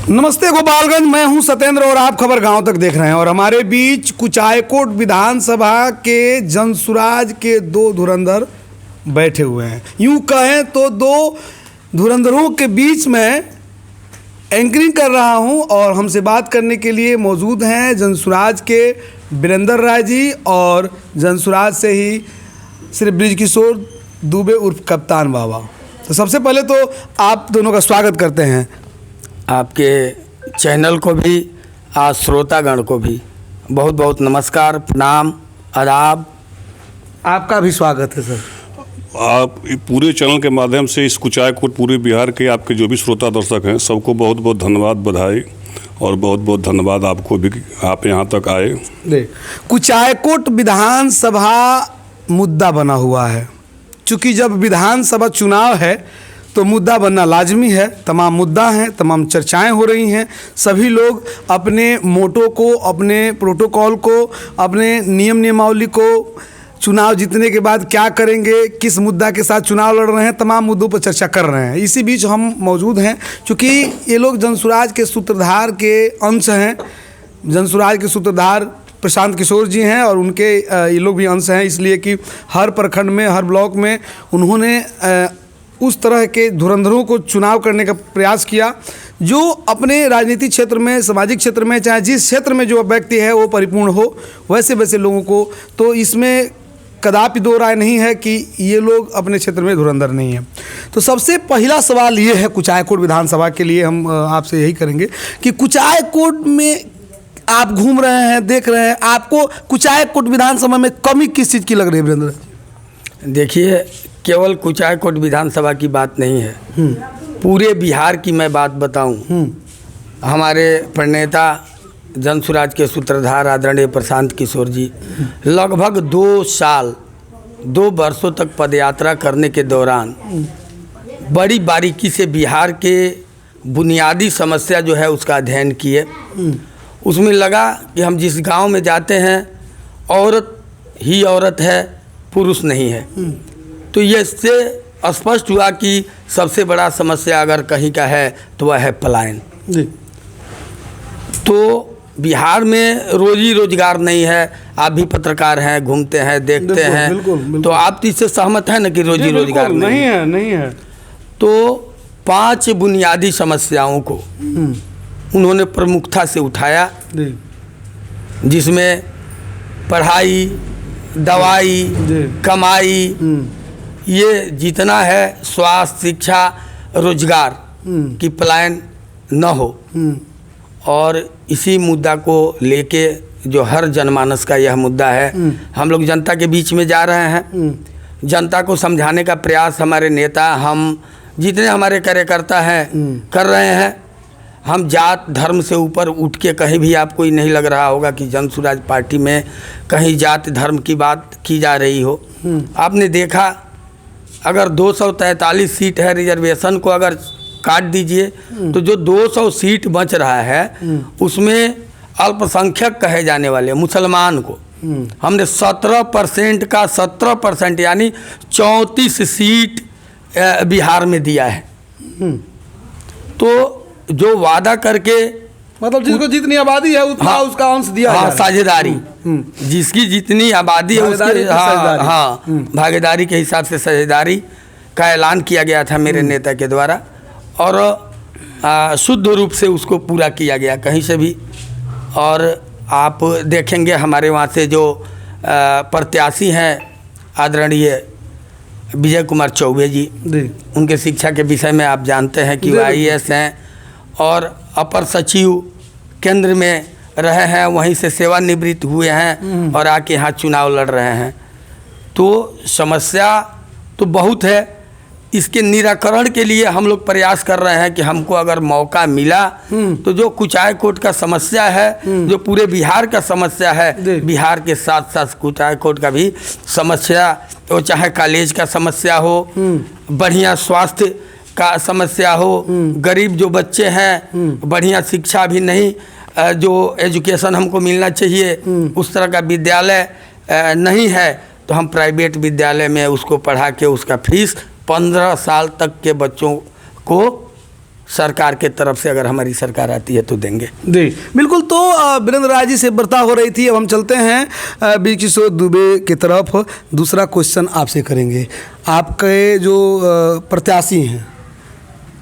नमस्ते गोपालगंज, मैं हूं सत्येंद्र और आप खबर गांव तक देख रहे हैं। और हमारे बीच कुचायकोट विधानसभा के जनसुराज के दो धुरंधर बैठे हुए हैं। यूं कहें तो दो धुरंधरों के बीच में एंकरिंग कर रहा हूं और हमसे बात करने के लिए मौजूद हैं जनसुराज के वीरेंद्र राय जी और जनसुराज से ही श्री बृजकिशोर दुबे उर्फ कप्तान बाबा। तो सबसे पहले तो आप दोनों का स्वागत करते हैं। आपके चैनल को भी आज श्रोतागण को भी बहुत बहुत नमस्कार, प्रणाम, आदाब। आपका भी स्वागत है सर। आप पूरे चैनल के माध्यम से इस कुचायकोट पूरे बिहार के आपके जो भी श्रोता दर्शक हैं सबको बहुत बहुत धन्यवाद, बधाई और बहुत बहुत धन्यवाद आपको भी, आप यहाँ तक आए। देख, कुचायकोट विधानसभा मुद्दा बना हुआ है। चूँकि जब विधानसभा चुनाव है तो मुद्दा बनना लाजमी है। तमाम मुद्दा हैं, तमाम चर्चाएं हो रही हैं। सभी लोग अपने मोटो को, अपने प्रोटोकॉल को, अपने नियम नियमावली को, चुनाव जीतने के बाद क्या करेंगे, किस मुद्दा के साथ चुनाव लड़ रहे हैं, तमाम मुद्दों पर चर्चा कर रहे हैं। इसी बीच हम मौजूद हैं क्योंकि ये लोग जनसुराज के सूत्रधार के अंश हैं। जनसुराज के सूत्रधार प्रशांत किशोर जी हैं और उनके ये लोग भी अंश हैं, इसलिए कि हर प्रखंड में, हर ब्लॉक में उन्होंने उस तरह के धुरंधरों को चुनाव करने का प्रयास किया जो अपने राजनीतिक क्षेत्र में, सामाजिक क्षेत्र में, चाहे जिस क्षेत्र में जो व्यक्ति है वो परिपूर्ण हो, वैसे वैसे लोगों को। तो इसमें कदापि दो राय नहीं है कि ये लोग अपने क्षेत्र में धुरंधर नहीं हैं। तो सबसे पहला सवाल ये है कुचायकोट विधानसभा के लिए, हम आपसे यही करेंगे कि कुचायकोट में आप घूम रहे हैं, देख रहे हैं, आपको कुचायकोट विधानसभा में कमी किस चीज़ की लग रही है वीरेंद्र? देखिए, केवल कुचायकोट विधानसभा की बात नहीं है, पूरे बिहार की मैं बात बताऊं। हमारे प्रणेता जनसुराज के सूत्रधार आदरणीय प्रशांत किशोर जी लगभग 2 वर्षों तक पदयात्रा करने के दौरान बड़ी बारीकी से बिहार के बुनियादी समस्या जो है उसका अध्ययन किए। उसमें लगा कि हम जिस गांव में जाते हैं औरत ही औरत है, पुरुष नहीं है। तो ये इससे स्पष्ट हुआ कि सबसे बड़ा समस्या अगर कहीं का है तो वह है पलायन। तो बिहार में रोजी रोजगार नहीं है। आप भी पत्रकार हैं, घूमते हैं, देखते हैं। बिल्कुल। तो आप इससे सहमत हैं ना कि रोजी रोजगार नहीं है। तो 5 बुनियादी समस्याओं को उन्होंने प्रमुखता से उठाया, जिसमें पढ़ाई, दवाई, कमाई, ये जितना है, स्वास्थ्य, शिक्षा, रोजगार की पलायन न हो। और इसी मुद्दा को लेके जो हर जनमानस का यह मुद्दा है, हम लोग जनता के बीच में जा रहे हैं। जनता को समझाने का प्रयास हमारे नेता, हम जितने हमारे कार्यकर्ता हैं कर रहे हैं। हम जात धर्म से ऊपर उठ के कहीं भी आपको ही नहीं लग रहा होगा कि जनसुराज पार्टी में कहीं जात धर्म की बात की जा रही हो। आपने देखा, अगर 243 सीट है, रिजर्वेशन को अगर काट दीजिए तो जो 200 सीट बच रहा है उसमें अल्पसंख्यक कहे जाने वाले मुसलमान को हमने 17% का 17% यानी 34 सीट बिहार में दिया है। तो जो वादा करके, मतलब जिसको जितनी आबादी है उतना उसका अंश दिया है। साझेदारी, जिसकी जितनी आबादी है उसके भागीदारी के हिसाब से साझेदारी का ऐलान किया गया था मेरे नेता के द्वारा और शुद्ध रूप से उसको पूरा किया गया कहीं से भी। और आप देखेंगे हमारे वहाँ से जो प्रत्याशी हैं आदरणीय विजय कुमार चौबे जी, उनके शिक्षा के विषय में आप जानते हैं कि वो IAS हैं और अपर सचिव केंद्र में रहे हैं, वहीं से सेवानिवृत्त हुए हैं और आके यहाँ चुनाव लड़ रहे हैं। तो समस्या तो बहुत है। इसके निराकरण के लिए हम लोग प्रयास कर रहे हैं कि हमको अगर मौका मिला तो जो कुचायकोट का समस्या है, जो पूरे बिहार का समस्या है, बिहार के साथ साथ कुचायकोट का भी समस्या, तो चाहे कॉलेज का समस्या हो, बढ़िया स्वास्थ्य का समस्या हो, गरीब जो बच्चे हैं, बढ़िया शिक्षा भी नहीं, जो एजुकेशन हमको मिलना चाहिए उस तरह का विद्यालय नहीं है, तो हम प्राइवेट विद्यालय में उसको पढ़ा के उसका फीस 15 साल तक के बच्चों को सरकार के तरफ से अगर हमारी सरकार आती है तो देंगे। जी बिल्कुल। तो वीरेंद्र राय जी से वार्ता हो रही थी, अब हम चलते हैं बी किशोर दुबे की तरफ। दूसरा क्वेश्चन आपसे करेंगे। आपके जो प्रत्याशी हैं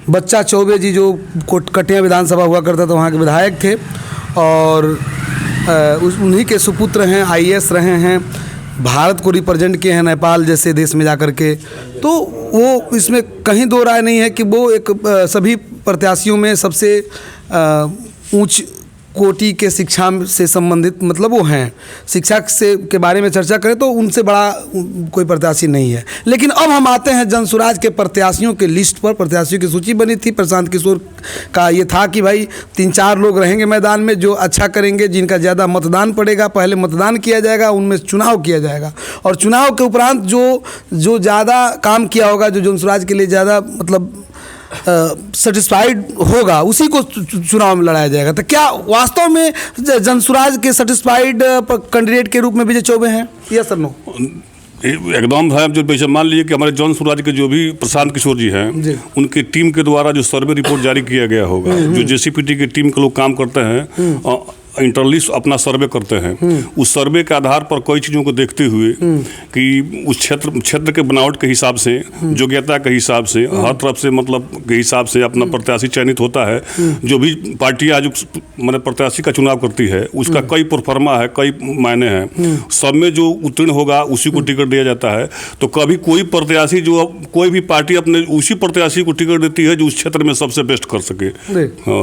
बच्चा चौबे जी, जो कटिया विधानसभा हुआ करता था, वहाँ के विधायक थे और उन्हीं के सुपुत्र हैं, IAS रहे हैं, भारत को रिप्रेजेंट किए हैं नेपाल जैसे देश में जाकर के। तो वो इसमें कहीं दो राय नहीं है कि वो एक सभी प्रत्याशियों में सबसे ऊंच कोटि के शिक्षा से संबंधित मतलब वो हैं, शिक्षा से के बारे में चर्चा करें तो उनसे बड़ा कोई प्रत्याशी नहीं है। लेकिन अब हम आते हैं जनसुराज के प्रत्याशियों के लिस्ट पर। प्रत्याशियों की सूची बनी थी, प्रशांत किशोर का ये था कि भाई 3-4 लोग रहेंगे मैदान में जो अच्छा करेंगे, जिनका ज़्यादा मतदान पड़ेगा, पहले मतदान किया जाएगा, उनमें चुनाव किया जाएगा और चुनाव के उपरांत जो ज़्यादा काम किया होगा, जो जनसुराज के लिए ज़्यादा मतलब सेटिस्फाइड होगा, उसी को चुनाव में लड़ाया जाएगा। तो क्या वास्तव में जनसुराज के सेटिस्फाइड कैंडिडेट के रूप में विजय चौबे हैं, यस सर नो? एकदम है। जो वैसे मान लीजिए कि हमारे जनसुराज के जो भी प्रशांत किशोर जी हैं, उनकी टीम के द्वारा जो सर्वे रिपोर्ट जारी किया गया होगा, जो JCPT की टीम के लोग काम करते हैं, इंटरनली अपना सर्वे करते हैं, उस सर्वे के आधार पर कई चीज़ों को देखते हुए कि उस क्षेत्र के बनावट के हिसाब से, योग्यता के हिसाब से, हर तरफ से मतलब के हिसाब से अपना प्रत्याशी चयनित होता है। जो भी पार्टियां जो मतलब प्रत्याशी का चुनाव करती है, उसका कई प्रोफार्मा है, कई मायने हैं, सब में जो उत्तीर्ण होगा उसी को टिकट दिया जाता है। तो कभी कोई प्रत्याशी जो कोई भी पार्टी अपने उसी प्रत्याशी को टिकट देती है जो उस क्षेत्र में सबसे बेस्ट कर सके।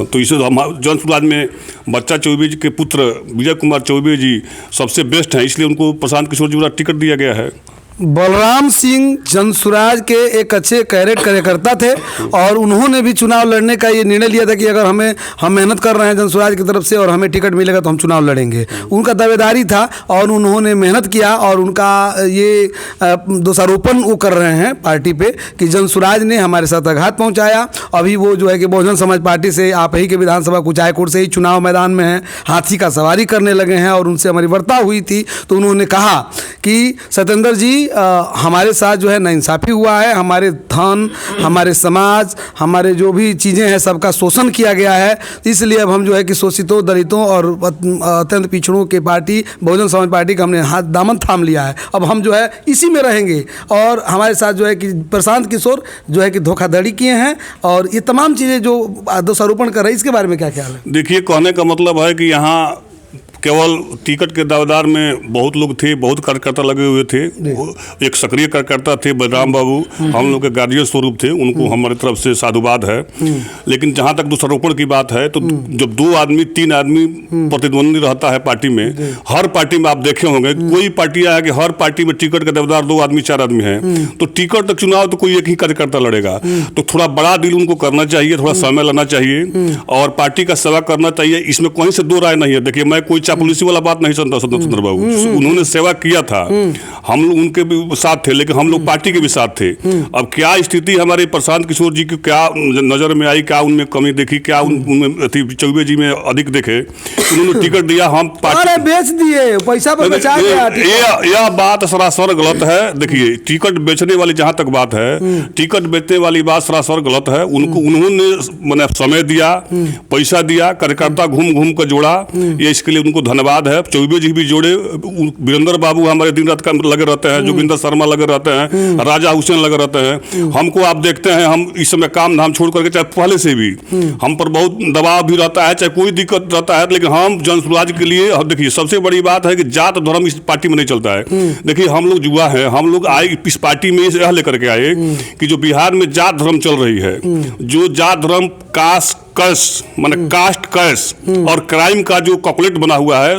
तो इसे जनसुराज में बच्चा चौबे के पुत्र विजय कुमार चौबे जी सबसे बेस्ट हैं, इसलिए उनको प्रशांत किशोर जी को टिकट दिया गया है। बलराम सिंह जनसुराज के एक अच्छे कैरेट कार्यकर्ता थे और उन्होंने भी चुनाव लड़ने का ये निर्णय लिया था कि अगर हम मेहनत कर रहे हैं जनसुराज की तरफ से और हमें टिकट मिलेगा तो हम चुनाव लड़ेंगे। उनका दावेदारी था और उन्होंने मेहनत किया और उनका ये दोषारोपण वो कर रहे हैं पार्टी पे कि जनसुराज ने हमारे साथ आघात पहुँचाया। अभी वो जो है कि बहुजन समाज पार्टी से आप ही के विधानसभा कुचायकोट से ही चुनाव मैदान में हैं, हाथी का सवारी करने लगे हैं और उनसे हमारी वार्ता हुई थी तो उन्होंने कहा कि सत्येंद्र जी हमारे साथ जो है नाइंसाफ़ी हुआ है, हमारे धन, हमारे समाज, हमारे जो भी चीज़ें हैं सबका शोषण किया गया है, इसलिए अब हम जो है कि शोषितों, दलितों और अत्यंत पिछड़ों के पार्टी बहुजन समाज पार्टी का हमने हाथ दामन थाम लिया है। अब हम जो है इसी में रहेंगे और हमारे साथ जो है कि प्रशांत किशोर जो है कि धोखाधड़ी किए हैं और ये तमाम चीज़ें जो दोषारोपण कर रहे हैं, इसके बारे में क्या ख्याल है? देखिए, कहने का मतलब है कि यहाँ केवल टिकट के दावेदार में बहुत लोग थे, बहुत कार्यकर्ता लगे हुए थे। एक सक्रिय कार्यकर्ता थे बलराम बाबू, हम लोग के गार्जियन स्वरूप थे, उनको हमारी तरफ से साधुवाद है। लेकिन जहाँ तक दोषारोपण की बात है तो जब 2 आदमी 3 आदमी प्रतिद्वंदी रहता है पार्टी में, हर पार्टी में आप देखे होंगे कोई पार्टियां है कि हर पार्टी में टिकट के दावेदार 2 आदमी 4 आदमी हैं, तो टिकट तक चुनाव तो कोई एक ही कार्यकर्ता लड़ेगा। तो थोड़ा बड़ा डील उनको करना चाहिए, थोड़ा समय लेना चाहिए और पार्टी का सेवा करना चाहिए। इसमें कहीं से 2 राय नहीं है। देखिए, मैं कोई पुलिस वाला बात नहीं सुनता सत्येंद्र बाबू, उन्होंने सेवा किया था, हम लोग उनके भी साथ थे, लेकिन हम लोग पार्टी के भी साथ थे। अब क्या स्थिति हमारे प्रशांत किशोर जी की क्या नजर में आई, क्या उनमें कमी देखी, क्या उनमें चौबे जी में अधिक देखे, उन्होंने टिकट दिया, हम पार्टी बेच दिए, पैसा पर बचा दिया। यह बात सरासर गलत है। देखिए, टिकट बेचने वाली जहां तक बात है, टिकट बेचने वाली बात सरासर गलत है। उन्होंने मैंने समय दिया, पैसा दिया, कार्यकर्ता घूम घूम कर जोड़ा, ये इसके लिए उनको धन्यवाद है। चौबे जी भी जोड़े, वीरेंद्र बाबू हमारे दिन रात काम लगे रहते हैं, जोगिंदर शर्मा लगे रहते हैं, राजा हुसैन लगे रहते हैं। हमको आप देखते हैं, हम इस समय काम धाम छोड़ करके, चाहे पहले से भी हम पर बहुत दबाव भी रहता है, चाहे कोई दिक्कत रहता है, लेकिन हम जनसुराज के लिए देखिए सबसे बड़ी बात है कि जात धर्म इस पार्टी में नहीं चलता है। देखिए, हम लोग युवा हैं, हम लोग आए इस पार्टी में यह लेकर के आए कि जो बिहार में जात धर्म चल रही है, जो जात धर्म कास्ट कैश माने कास्ट कैश और क्राइम का जो कॉपलेट बना हुआ है,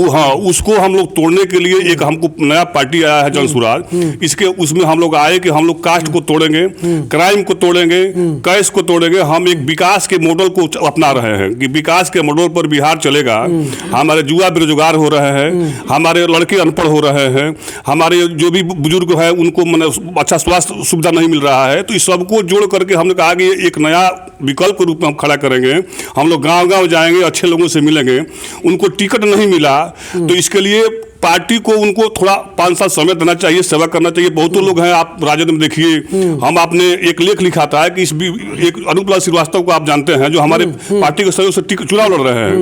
हाँ, उसको हम लोग तोड़ने के लिए एक हमको नया पार्टी आया है जनसुराज। इसके उसमें हम लोग आए कि हम लोग कास्ट को तोड़ेंगे, क्राइम को तोड़ेंगे, कैश को तोड़ेंगे। हम एक विकास के मॉडल को अपना रहे हैं कि विकास के मॉडल पर बिहार चलेगा। हमारे युवा बेरोजगार हो रहे हैं, हमारे लड़के अनपढ़ हो रहे हैं, हमारे जो भी बुजुर्ग है उनको मैंने अच्छा स्वास्थ्य सुविधा नहीं मिल रहा है। तो इस सबको जोड़ करके हमने कहा कि एक नया विकल्प के रूप में हम खड़ा करेंगे। हम लोग गांव-गांव जाएंगे, अच्छे लोगों से मिलेंगे। उनको टिकट नहीं मिला तो इसके लिए पार्टी को उनको थोड़ा 5 साल समय देना चाहिए, सेवा करना चाहिए। बहुत लोग हैं, आप राजद में देखिए, हम आपने एक लेख लिखा था कि एक अनुपलाल श्रीवास्तव को आप जानते हैं, जो हमारे पार्टी के सहयोग से चुनाव लड़ रहे हैं।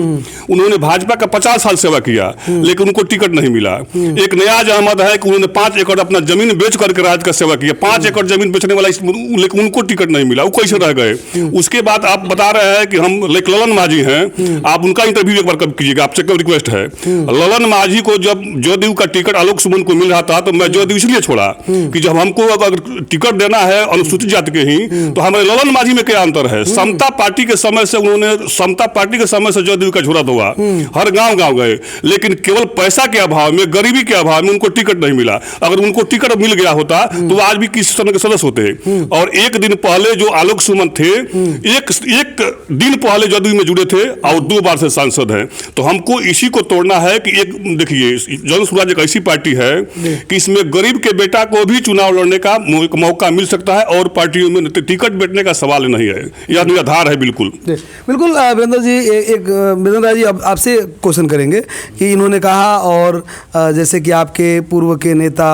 उन्होंने भाजपा का 50 साल सेवा किया, लेकिन उनको टिकट नहीं मिला। एक नियाज अहमद है कि उन्होंने 5 एकड़ अपना जमीन बेच करके राज्य का सेवा किया, 5 एकड़ जमीन बेचने वाला, लेकिन उनको टिकट नहीं मिला, वो कैसे रह गए। उसके बाद आप बता रहे हैं कि हम ललन माझी हैं, आप उनका इंटरव्यू एक बार कब कीजिएगा, आपसे कब रिक्वेस्ट है। ललन माझी को जब जदयू का टिकट आलोक सुमन को मिल रहा था, तो मैं जदयू इसलिए छोड़ा कि जब हमको अगर टिकट देना है अनुसूचित जाति के ही, तो हमारे ललन माझी में क्या अंतर है। समता पार्टी के समय से उन्होंने, समता पार्टी के समय से जदयू का झुरत हुआ, हर गांव गांव गए, लेकिन केवल पैसा के अभाव में, गरीबी के अभाव में उनको टिकट नहीं मिला। अगर उनको टिकट मिल गया होता तो आज भी किसी तरह के सदस्य होते। और एक दिन पहले जो आलोक सुमन थे, एक दिन पहले जदयू में जुड़े थे और 2 बार से सांसद हैं। तो हमको इसी को तोड़ना है कि एक देखिए, जन स्वराज एक ऐसी पार्टी है कि इसमें गरीब के बेटा को भी चुनाव लड़ने का मौका मिल सकता है और पार्टियों में टिकट बैठने का सवाल नहीं है, यह निराधार है। बिल्कुल बिल्कुल। वीरेंद्र जी, एक वीरेंद्र जी, अब आपसे क्वेश्चन करेंगे कि इन्होंने कहा, और जैसे कि आपके पूर्व के नेता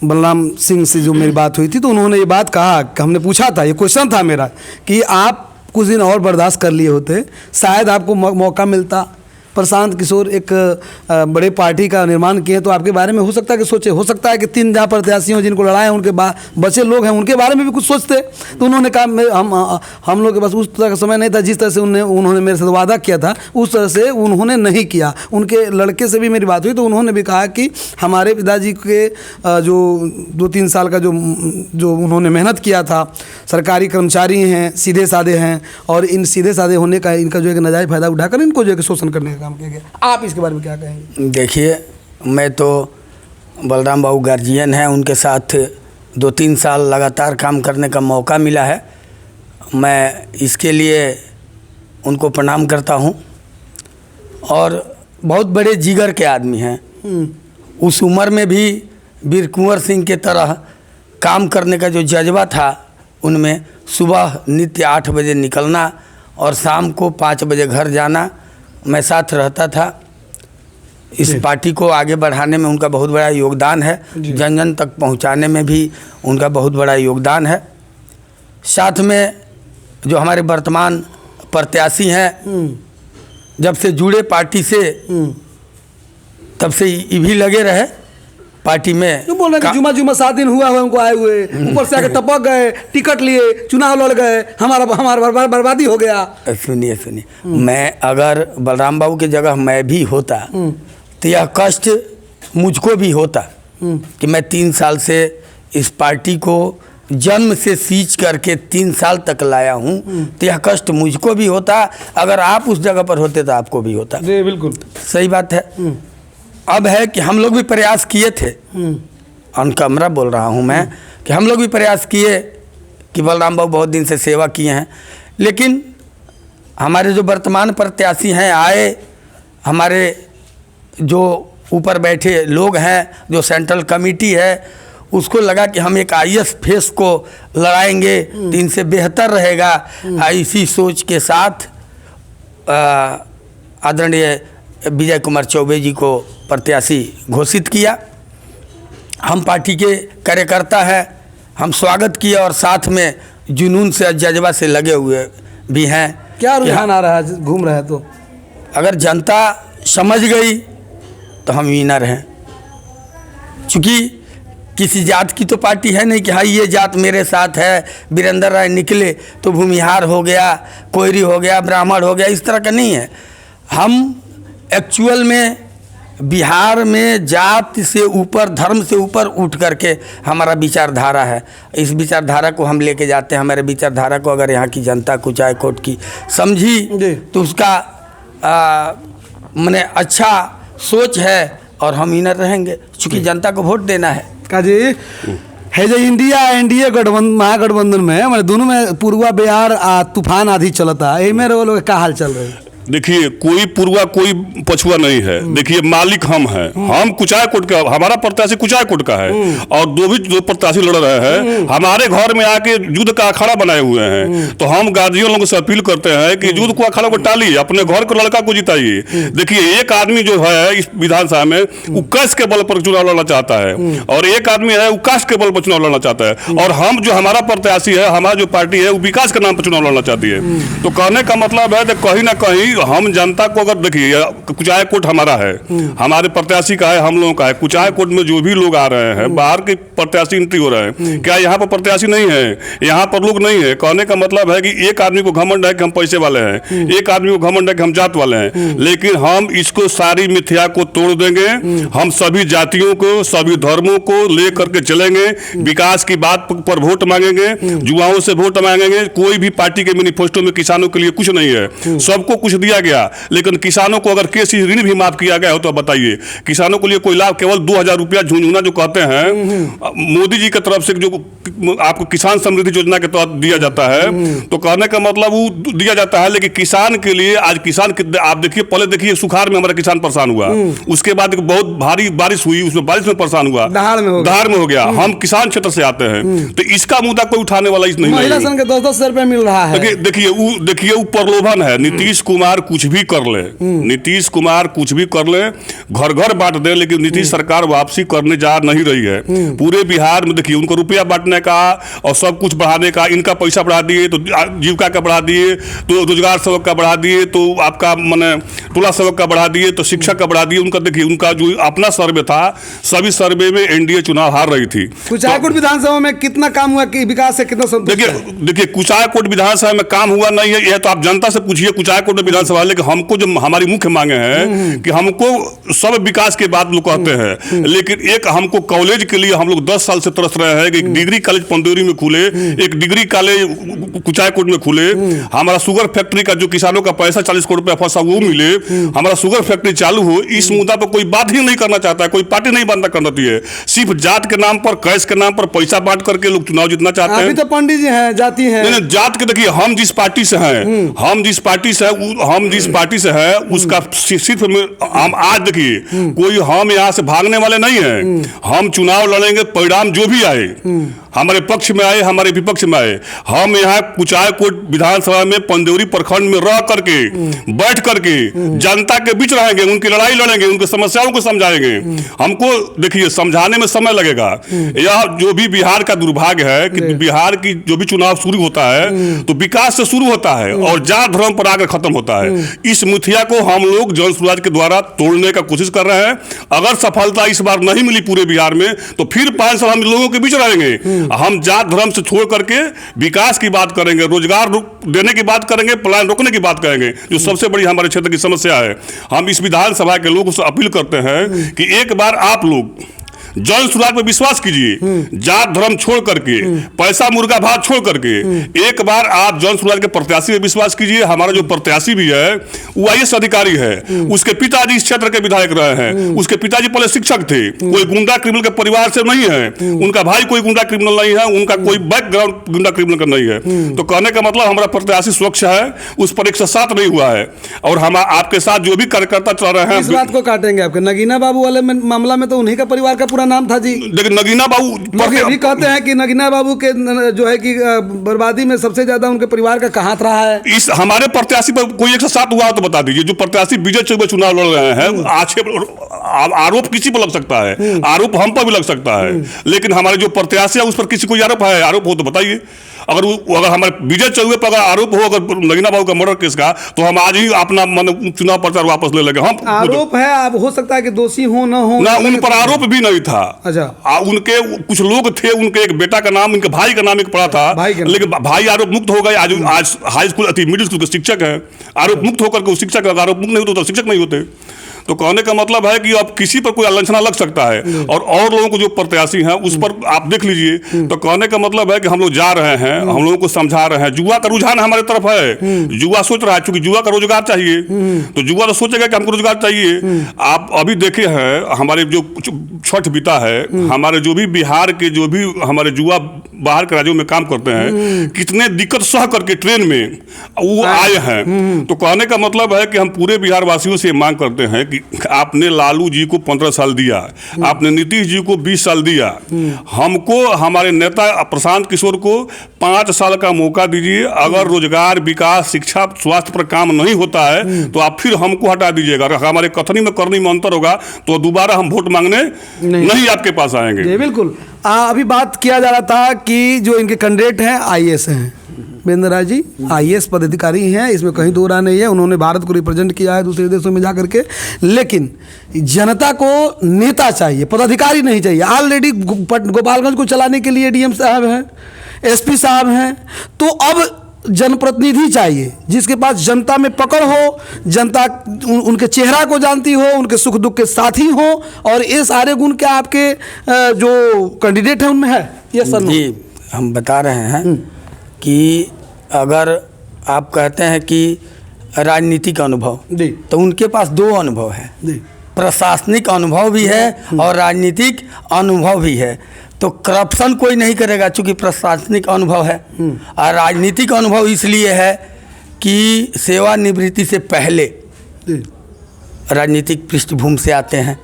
बलराम सिंह से जो मेरी बात हुई थी, तो उन्होंने ये बात कहा कि हमने पूछा था, ये क्वेश्चन था मेरा, कि आप कुछ दिन और बर्दाश्त कर लिए होते, शायद आपको मौका मिलता। प्रशांत किशोर एक बड़े पार्टी का निर्माण किए, तो आपके बारे में हो सकता है कि सोचे, हो सकता है कि 3 जहाँ प्रत्याशी हों जिनको लड़ाए, उनके बचे लोग हैं, उनके बारे में भी कुछ सोचते। तो उन्होंने कहा हम लोग के पास उस तरह का समय नहीं था, जिस तरह से उन्होंने मेरे से वादा किया था उस तरह से उन्होंने नहीं किया। उनके लड़के से भी मेरी बात हुई, तो उन्होंने भी कहा कि हमारे पिताजी के जो 2-3 साल का जो उन्होंने मेहनत किया था, सरकारी कर्मचारी हैं, सीधे साधे हैं, और इन सीधे साधे होने का इनका जो है नाजायज़ फ़ायदा उठाकर इनको जो है शोषण करने काम किया गया। आप इसके बारे में क्या कहेंगे? देखिए, मैं तो बलराम बाबू गार्जियन हैं, उनके साथ 2-3 साल लगातार काम करने का मौका मिला है। मैं इसके लिए उनको प्रणाम करता हूं, और बहुत बड़े जिगर के आदमी हैं। उस उम्र में भी वीर कुंवर सिंह के तरह काम करने का जो जज्बा था उनमें, सुबह नित्य 8 बजे निकलना और शाम को 5 बजे घर जाना, मैं साथ रहता था। इस पार्टी को आगे बढ़ाने में उनका बहुत बड़ा योगदान है, जन जन तक पहुंचाने में भी उनका बहुत बड़ा योगदान है। साथ में जो हमारे वर्तमान प्रत्याशी हैं, जब से जुड़े पार्टी से तब से ये भी लगे रहे पार्टी में। तो बोल रहे हैं कि जुमा 7 दिन हुआ उनको आए हुए, ऊपर से आके टपक गए, टिकट लिए, चुनाव लड़ गए, हमारा बर्बादी हो गया। सुनिए, मैं अगर बलराम बाबू की जगह मैं भी होता तो यह कष्ट मुझको भी होता कि मैं 3 साल से इस पार्टी को जन्म से सींच करके 3 साल तक लाया हूँ, तो यह कष्ट मुझको भी होता। अगर आप उस जगह पर होते तो आपको भी होता। जी बिल्कुल सही बात है। अब है कि हम लोग भी प्रयास किए थे, ऑन कैमरा बोल रहा हूँ मैं, कि हम लोग भी प्रयास किए कि बलराम बाबू बहुत दिन से सेवा किए हैं, लेकिन हमारे जो वर्तमान प्रत्याशी हैं आए, हमारे जो ऊपर बैठे लोग हैं, जो सेंट्रल कमेटी है, उसको लगा कि हम एक IAS फेस को लड़ाएंगे तो इनसे बेहतर रहेगा। इसी सोच के साथ आदरणीय विजय कुमार चौबे जी को प्रत्याशी घोषित किया। हम पार्टी के कार्यकर्ता हैं, हम स्वागत किए और साथ में जुनून से, जज्बा से लगे हुए भी हैं। क्या रुझान आ रहा है, घूम रहा है? तो अगर जनता समझ गई तो हम विनर हैं, चूँकि किसी जात की तो पार्टी है नहीं कि हाँ ये जात मेरे साथ है, वीरेंद्र राय निकले तो भूमिहार हो गया, कोयरी हो गया, ब्राह्मण हो गया, इस तरह का नहीं है। हम एक्चुअल में बिहार में जात से ऊपर, धर्म से ऊपर उठ करके हमारा विचारधारा है। इस विचारधारा को हम लेके जाते हैं। हमारे विचारधारा को अगर यहाँ की जनता कुचाय कोट की समझी तो उसका माने अच्छा सोच है और हम विनर रहेंगे, क्योंकि जनता को वोट देना है। काजी है जो इंडिया एनडीए गठबंधन, महागठबंधन में, मैंने दोनों में पूर्वा बिहार तूफान आधी चलता है, में लोग का हाल चल रहे हैं? देखिए कोई पूर्वा कोई पछुआ नहीं है। देखिए मालिक हम हैं, हम कुचायकोट का, हमारा प्रत्याशी कुचायकोट का है और दो प्रत्याशी लड़ रहे हैं। हमारे घर में आके युद्ध का अखाड़ा बनाए हुए हैं। तो हम गार्जियन लोगों से अपील करते हैं कि युद्ध को अखाड़ा को टालिए, अपने घर के लड़का को जिताइए। देखिए एक आदमी जो है इस विधानसभा में वो कैश के बल पर चुनाव लड़ना चाहता है और एक आदमी है वो कास्ट के बल पर चुनाव लड़ना चाहता है और हम जो हमारा प्रत्याशी है, हमारा जो पार्टी है वो विकास के नाम पर चुनाव लड़ना चाहती है। तो कहने का मतलब है कहीं ना कहीं हम जनता को, अगर देखिए कुचायकोट हमारा है, हमारे प्रत्याशी का है, हम लोगों का है। कुचायकोट में जो भी लोग आ रहे हैं, बाहर के प्रत्याशी एंट्री हो रहे हैं, क्या यहाँ पर प्रत्याशी नहीं है? यहाँ पर लोग नहीं है। कहने का मतलब है कि एक आदमी को घमंड है कि हम पैसे वाले हैं, एक आदमी को घमंड है कि हम जात वाले हैं, लेकिन हम इसको सारी मिथ्या को तोड़ देंगे। हम सभी जातियों को, सभी धर्मों को लेकर के चलेंगे। विकास की बात पर वोट मांगेंगे, युवाओं से वोट मांगेंगे। कोई भी पार्टी के मैनिफेस्टो में किसानों के लिए कुछ नहीं है, सबको कुछ दिया गया, लेकिन किसानों को अगर केसी ऋण भी माफ किया गया हो तो बताइए किसानों के लिए कोई लाभ? केवल 2000 रुपया झुंझुना जो कहते हैं मोदी जी की तरफ से जो आपको किसान समृद्धि योजना के तहत दिया जाता है, तो कहने का मतलब वो दिया जाता है, लेकिन किसान के लिए आज किसान आप देखिए, पहले देखिए सुखाड़ में हमारा किसान परेशान हुआ, उसके बाद बहुत भारी बारिश हुई, उसमें बारिश में परेशान हुआ, दहाड़ में हो गया। हम किसान क्षेत्र से आते हैं, तो इसका मुद्दा कोई उठाने वाला नहीं। महिला संघ के 10-10 रुपए मिल रहा है। देखिए वो प्रलोभन है। नीतीश कुमार कुछ भी कर ले, नीतीश कुमार कुछ भी कर ले, घर घर बांट दे, लेकिन नीतीश सरकार वापसी करने जा नहीं रही है। पूरे बिहार में देखिए उनको रुपया बांटने का और सब कुछ बढ़ाने का, इनका पैसा बढ़ा दिए तो जीविका का बढ़ा दिए, तो रोजगार सेवक का बढ़ा दिए, तो आपका माने टोला सेवक का बढ़ा दिए, तो शिक्षक का बढ़ा दिए। उनका देखिए उनका जो अपना सर्वे था, सभी सर्वे में एनडीए चुनाव हार रही थी। कुचायकोट विधानसभा में कितना काम हुआ कि विकास से कितना संतुष्ट है? देखिए कुचायकोट विधानसभा में काम हुआ नहीं है, यह तो आप जनता से पूछिए कुचायकोट विधानसभा। लेकिन हमको जो हमारी मुख्य मांगे हैं कि हमको सब विकास के बाद लोग कहते हैं, लेकिन एक हमको कॉलेज के लिए हम लोग 10 साल से तरस रहे हैं कि एक डिग्री कॉलेज पंदौरी में खुले, एक डिग्री कॉलेज कुचायकोट में खुले। हमारा शुगर फैक्ट्री का जो किसानों का पैसा 40 करोड़ रुपया फंसा वो मिले, हमारा शुगर फैक्ट्री चालू हो। इस मुद्दा पर कोई बात ही नहीं करना चाहता है, कोई पार्टी नहीं बनना करती है। सिर्फ जात के नाम पर, कैश के नाम पर पैसा बांट करके लोग चुनाव जीतना चाहते हैं। अभी तो पंडित जी हैं, जाति हैं। नहीं, जात के देखिए हम जिस पार्टी से हैं, हम जिस पार्टी से हैं उसका सिर्फ हम आज देखिए कोई हम यहाँ से भागने वाले नहीं हैं। हम चुनाव लड़ेंगे, परिणाम जो भी आए, हमारे पक्ष में आए, हमारे विपक्ष में आए, हम यहाँ कुचायकोट विधानसभा में पंदौरी प्रखंड में रह करके, बैठ करके जनता के बीच रहेंगे, उनकी लड़ाई लड़ेंगे, उनकी समस्याओं को समझाएंगे। हमको देखिए समझाने में समय लगेगा। यह जो भी बिहार का दुर्भाग्य है कि बिहार की जो भी चुनाव शुरू होता है तो विकास से शुरू होता है और जात धर्म पर आकर खत्म होता है। इस मुठिया को हम लोग जन सुराज के द्वारा तोड़ने का कोशिश कर रहे हैं। अगर सफलता इस बार नहीं मिली पूरे बिहार में तो फिर 5 साल हम लोगों के बीच रहेंगे। हम जात धर्म से छोड़ करके विकास की बात करेंगे, रोजगार देने की बात करेंगे, पलायन रोकने की बात करेंगे, जो सबसे बड़ी हमारे क्षेत्र की समस्या है। हम इस विधानसभा के लोगों से अपील करते हैं कि एक बार आप लोग जन सुराज पर विश्वास कीजिए, जात धर्म छोड़ करके, पैसा मुर्गा भात छोड़ करके एक बार आप जन सुराज के प्रत्याशी पर विश्वास कीजिए। हमारा जो प्रत्याशी भी है वो IAS अधिकारी है, उसके पिताजी इस क्षेत्र के विधायक रहे हैं, उसके पिताजी पहले शिक्षक थे, कोई गुंडा क्रिमिनल के परिवार से नहीं है, उनका भाई कोई गुंडा क्रिमिनल नहीं है, उनका कोई बैकग्राउंड गुंडा क्रिमिनल का नहीं है। तो कहने का मतलब हमारा प्रत्याशी स्वच्छ है, उस पर 107 नहीं हुआ है। और हम आपके साथ जो भी कार्यकर्ता चल रहे हैं, इस बात को काटेंगे आपके नगीना बाबू वाले मामला में तो उन्हीं का परिवार का नाम था जी। लेकिन नगीना बाबू भी कहते हैं कि नगीना बाबू के जो है कि बर्बादी में सबसे ज्यादा उनके परिवार का कहाँ हाथ रहा है। इस हमारे प्रत्याशी पर कोई 107 हुआ तो बता दीजिए। जो प्रत्याशी विजय चौबे चुनाव लड़ रहे हैं, आरोप किसी पर लग सकता है, आरोप हम पर भी लग सकता है, लेकिन हमारे जो प्रत्याशी है उस पर किसी कोई आरोप हो तो बताइए। अगर हमारे विजय चौबे पर अगर आरोप हो, अगर नगीना बाबू का मर्डर केस का, तो हम आज ही अपना चुनाव प्रचार वापस ले लेंगे। हम आरोप है, अब हो सकता है कि दोषी हो ना हो, ना उन पर आरोप भी नहीं था। अच्छा, उनके कुछ लोग थे, उनके एक बेटा का नाम, उनके भाई का नाम एक पड़ा था, लेकिन भाई आरोप मुक्त हो गए। आज हाई स्कूल मिडिल स्कूल के शिक्षक है, आरोप मुक्त होकर के शिक्षक, आरोप मुक्त नहीं होते तो शिक्षक नहीं होते। तो कहने का मतलब है कि अब किसी पर कोई आलोचना लग सकता है, और लोगों को जो प्रत्याशी हैं उस पर आप देख लीजिए। तो कहने का मतलब है कि हम लोग जा रहे हैं, हम लोगों को समझा रहे हैं। जुआ का रुझान हमारे तरफ है, जुआ सोच रहा है, क्योंकि जुआ का रोजगार चाहिए, तो जुआ तो सोचेगा कि हमको रोजगार चाहिए। आप अभी देखे हैं हमारे जो छठ बीता है, हमारे जो भी बिहार के जो भी हमारे जुआ बाहर के राज्यों में काम करते हैं, कितने दिक्कत सह करके ट्रेन में वो आए हैं। तो कहने का मतलब है कि हम पूरे बिहार वासियों से मांग करते हैं कि आपने लालू जी को 15 साल दिया, आपने नीतीश जी को 20 साल दिया, हमको हमारे नेता प्रशांत किशोर को 5 साल का मौका दीजिए। अगर रोजगार, विकास, शिक्षा, स्वास्थ्य पर काम नहीं होता है तो आप फिर हमको हटा दीजिएगा। अगर हमारे कथनी में करनी में अंतर होगा तो दोबारा हम वोट मांगने नहीं आपके पास आएंगे। जी बिल्कुल। अभी बात किया जा रहा था कि जो इनके कैंडिडेट हैं आईएएस हैं, वीरेंद्र राय जी आईएएस पदाधिकारी हैं, इसमें कहीं दो राय नहीं है। उन्होंने भारत को रिप्रेजेंट किया है दूसरे देशों में जाकर के, लेकिन जनता को नेता चाहिए, पदाधिकारी नहीं चाहिए। ऑलरेडी गोपालगंज को चलाने के लिए डीएम साहब हैं, एसपी साहब हैं, तो अब जनप्रतिनिधि चाहिए जिसके पास जनता में पकड़ हो, जनता उनके चेहरा को जानती हो, उनके सुख दुख के साथी हो, और ये सारे गुण क्या आपके जो कैंडिडेट हैं उनमें है? ये सर जी हम बता रहे हैं कि अगर आप कहते हैं कि राजनीतिक अनुभव, तो उनके पास 2 अनुभव है, प्रशासनिक अनुभव भी है और राजनीतिक अनुभव भी है। तो करप्शन कोई नहीं करेगा चूंकि प्रशासनिक अनुभव है, और राजनीतिक अनुभव इसलिए है कि सेवानिवृत्ति से पहले राजनीतिक पृष्ठभूमि से आते हैं,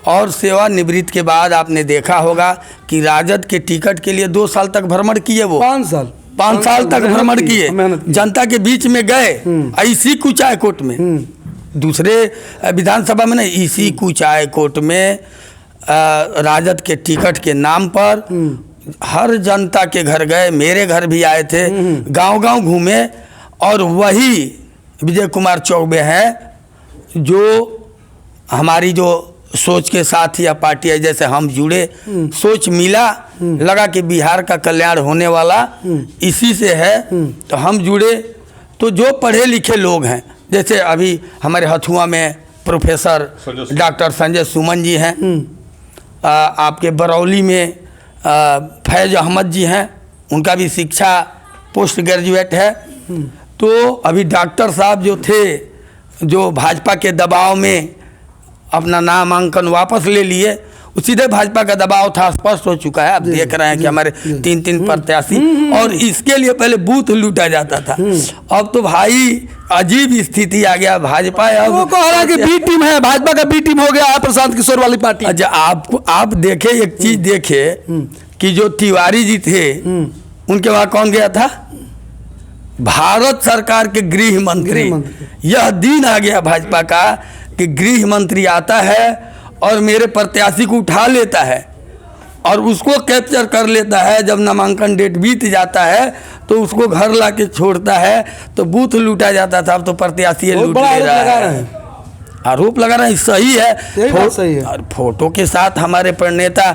और सेवानिवृत्ति के बाद आपने देखा होगा कि राजद के टिकट के लिए 2 साल तक भ्रमण किए, वो 5 साल तक भ्रमण किए, जनता के बीच में गए, इसी कुचाय कोट में, दूसरे विधानसभा में नहीं, इसी कुचाय कोट में राजद के टिकट के नाम पर हर जनता के घर गए, मेरे घर भी आए थे, गांव-गांव घूमे, और वही विजय कुमार चौबे हैं जो हमारी जो सोच के साथ या पार्टी है, जैसे हम जुड़े, सोच मिला, लगा कि बिहार का कल्याण होने वाला इसी से है, तो हम जुड़े। तो जो पढ़े लिखे लोग हैं, जैसे अभी हमारे हथुआ में प्रोफेसर डॉक्टर संजय सुमन जी हैं, आपके बरौली में फैज़ अहमद जी हैं, उनका भी शिक्षा पोस्ट ग्रेजुएट है। तो अभी डॉक्टर साहब जो थे, जो भाजपा के दबाव में अपना नामांकन वापस ले लिए, सीधे भाजपा का दबाव था, स्पष्ट हो चुका है। आप देख रहे हैं कि हमारे 3 प्रत्याशी, और इसके लिए पहले बूथ लूटा जाता था, अब तो भाई अजीब स्थिति आ गया। भाजपा वो कह रहा है कि बी टीम है, भाजपा का बी टीम हो गया है प्रशांत किशोर वाली पार्टी। अच्छा, आप देखे एक चीज देखे कि जो तिवारी जी थे उनके वहां कौन गया था? भारत सरकार के गृह मंत्री। यह दिन आ गया भाजपा का कि गृह मंत्री आता है और मेरे प्रत्याशी को उठा लेता है और उसको कैप्चर कर लेता है। जब नामांकन डेट बीत जाता है तो उसको घर ला के छोड़ता है। तो बूथ लूटा जाता था, अब तो प्रत्याशी लूट ले रहा है। आरोप लगा रहे हैं, सही है, सही है। और फोटो के साथ हमारे प्रणेता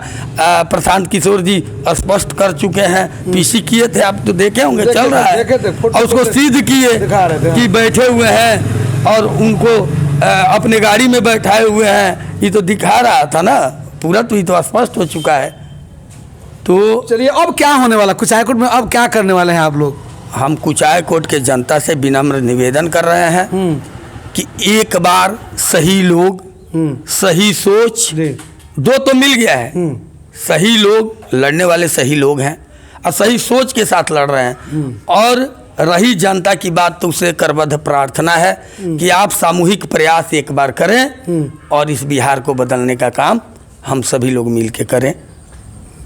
प्रशांत किशोर जी स्पष्ट कर चुके हैं। पीसी किए थे, आप तो देखे होंगे, चल रहा है, और उसको सिद्ध किए कि बैठे हुए हैं और उनको अपने गाड़ी में बैठाए हुए हैं। ये तो दिखा रहा था ना पूरा, तो ये तो स्पष्ट हो चुका है। तो चलिए, अब क्या होने वाला कुचाय कोट में? अब क्या करने वाले हैं आप लोग? हम कुचाय कोट के जनता से विनम्र निवेदन कर रहे हैं कि एक बार सही लोग, सही सोच, 2 तो मिल गया है। सही लोग, लड़ने वाले सही लोग हैं और सही सोच के साथ लड़ रहे हैं। और रही जनता की बात, तो उसे करबद्ध प्रार्थना है कि आप सामूहिक प्रयास एक बार करें और इस बिहार को बदलने का काम हम सभी लोग मिल के करें।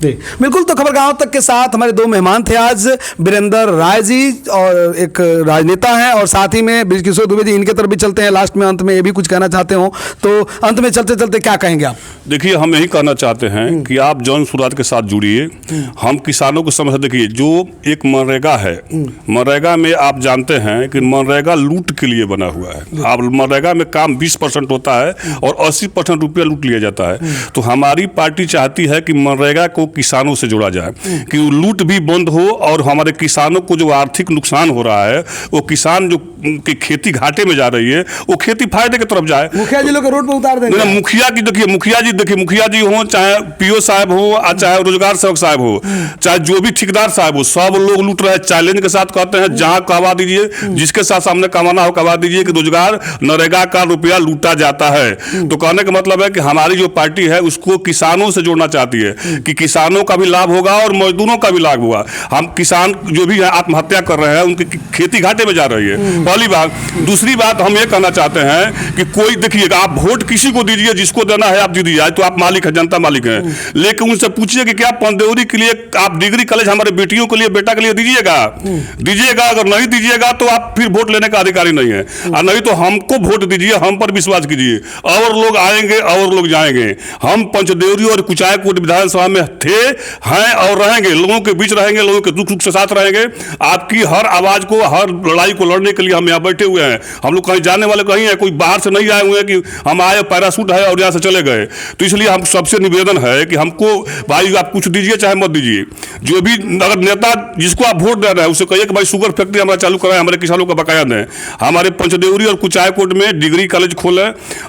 बिल्कुल। तो खबर गांव तक के साथ हमारे 2 मेहमान थे आज, वीरेंद्र राय जी और एक राजनेता हैं, और साथ ही में बृजकिशोर दुबे जी। इनके तरफ भी चलते हैं, लास्ट में अंत में ये भी कुछ कहना चाहते हो तो अंत में चलते चलते क्या कहेंगे आप? देखिए, हम यही कहना चाहते हैं कि आप जन सुराज के साथ जुड़िए। हम किसानों को समझ, देखिए जो एक मनरेगा है, मनरेगा में आप जानते हैं कि मनरेगा लूट के लिए बना हुआ है। आप मनरेगा में काम 20% होता है और 80% रुपया लूट लिया जाता है। तो हमारी पार्टी चाहती है कि मनरेगा को किसानों से जोड़ा जाए कि वो लूट भी बंद हो और हमारे किसानों को जो आर्थिक नुकसान हो रहा है वो किसान जो की खेती घाटे में जा रही है वो खेती फायदे की तरफ जाए। मुखिया जी लोग रोड पर उतार देंगे। मुखिया जी हो, चाहे पीओ साहब हो, चाहे रोजगार सेवक साहब हो, चाहे जो भी ठेकेदार साहब हो, सब लोग लूट रहे हैं। चैलेंज के साथ कहते हैं जहां कमा दीजिए, जिसके साथ सामने कमाना हो कमा दीजिए कि रोजगार नरेगा का रुपया लूटा जाता है। तो कहने का मतलब है कि हमारी जो पार्टी है उसको किसानों से जोड़ना चाहती है कि किसानों का भी लाभ होगा और मजदूरों का भी लाभ होगा। हम किसान जो भी आत्महत्या कर रहे हैं उनकी खेती घाटे में जा रही है, पहली बात। दूसरी बात हम ये कहना चाहते हैं कि कोई देखिएगा, आप वोट किसी को दीजिए, जिसको देना है आप दीजिए, तो आप मालिक है, जनता मालिक है, लेकिन उनसे पूछिए कि क्या पंदेवरी के लिए आप डिग्री कॉलेज हमारे बेटियों के लिए, बेटा के लिए दीजिएगा? अगर नहीं दीजिएगा तो आप फिर वोट लेने का अधिकारी नहीं है। और नहीं तो हमको वोट दीजिए, हम पर विश्वास कीजिए, और लोग आएंगे और लोग जाएंगे। हम पंचदेवरी और कुचायकोट विधानसभा में थे, हैं और रहेंगे, लोगों के बीच रहेंगे, लोगों के दुख सुख से साथ रहेंगे। आपकी हर आवाज को, हर लड़ाई को लड़ने के लिए हम यहाँ बैठे हुए हैं। हम लोग कहीं जाने वाले कहीं है, कोई बाहर से नहीं आए हुए हैं कि हम आए पैरासूट है और यहाँ से चले गए। तो इसलिए हम सबसे निवेदन है कि हमको भाई आप कुछ दीजिए चाहे मत दीजिए, जो भी अगर नेता जिसको आप वोट दे रहे हैं उसे कहिए कि भाई शुगर फैक्ट्री हमारा चालू कराएं, हमारे किसानों का बकाया दें, हमारे पंचदेवरी और कुचायकोट में डिग्री कॉलेज खोलें।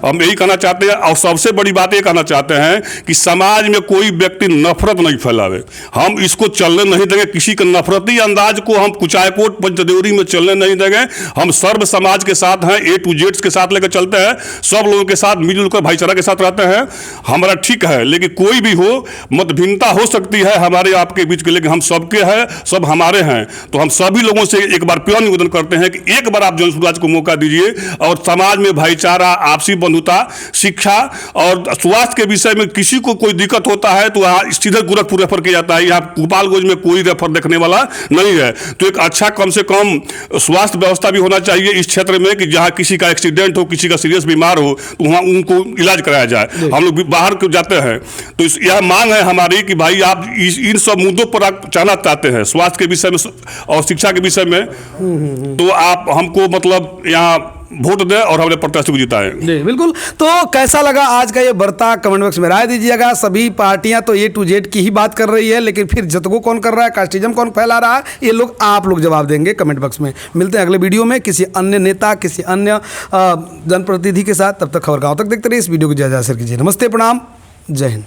हम यही कहना चाहते हैं। और सबसे बड़ी बात ये कहना चाहते हैं कि समाज में कोई व्यक्ति नफरत नहीं फैलावे। हम इसको चलने नहीं देंगे, किसी के नफरती अंदाज को हम कुचायकोट पंचदेवरी में चलने नहीं देंगे। हम सर्व समाज के साथ हैं, A to Z के साथ लेकर चलते हैं, सब लोगों के साथ मिलजुल कर भाईचारा के साथ रहते हैं। हमारा ठीक है, लेकिन कोई भी हो मतभिन्नता हो सकती है हमारे आपके बीच के, लेकिन हम सबके हैं, सब हमारे हैं। तो हम सभी लोगों से एक बार प्यार निवेदन करते हैं कि एक बार आप जनसुराज को मौका दीजिए और समाज में भाईचारा, आपसी बंधुता, शिक्षा और स्वास्थ्य के विषय में किसी को कोई दिक्कत होता है तो यहाँ सीधे गोरखपुर रेफर किया जाता है। यहाँ गोपालगंज में कोई रेफर देखने वाला नहीं है। तो एक अच्छा कम से कम स्वास्थ्य व्यवस्था भी होना चाहिए इस क्षेत्र में कि जहाँ किसी का एक्सीडेंट हो, किसी का सीरियस बीमार हो तो वहाँ उनको इलाज कराया जाए। हम लोग बाहर जाते हैं तो यह मांग है हमारी कि भाई आप इन सब मुद्दों पर आप जाना चाहते हैं, स्वास्थ्य के विषय में और शिक्षा के विषय में, तो आप हमको मतलब यहाँ वोट दें और हमारे प्रत्याशी को जिताएं। जी बिल्कुल। तो कैसा लगा आज का ये वार्ता, कमेंट बॉक्स में राय दीजिएगा। सभी पार्टियां तो A to Z की ही बात कर रही है, लेकिन फिर जतको कौन कर रहा है, कास्टिज्म कौन फैला रहा है, ये लोग आप लोग जवाब देंगे कमेंट बॉक्स में। मिलते हैं अगले वीडियो में किसी अन्य नेता, किसी अन्य जनप्रतिनिधि के साथ। तब तक खबर गाँव तक देखते रहिए। इस वीडियो को ज़्यादा शेयर कीजिए। नमस्ते, प्रणाम, जय हिंद।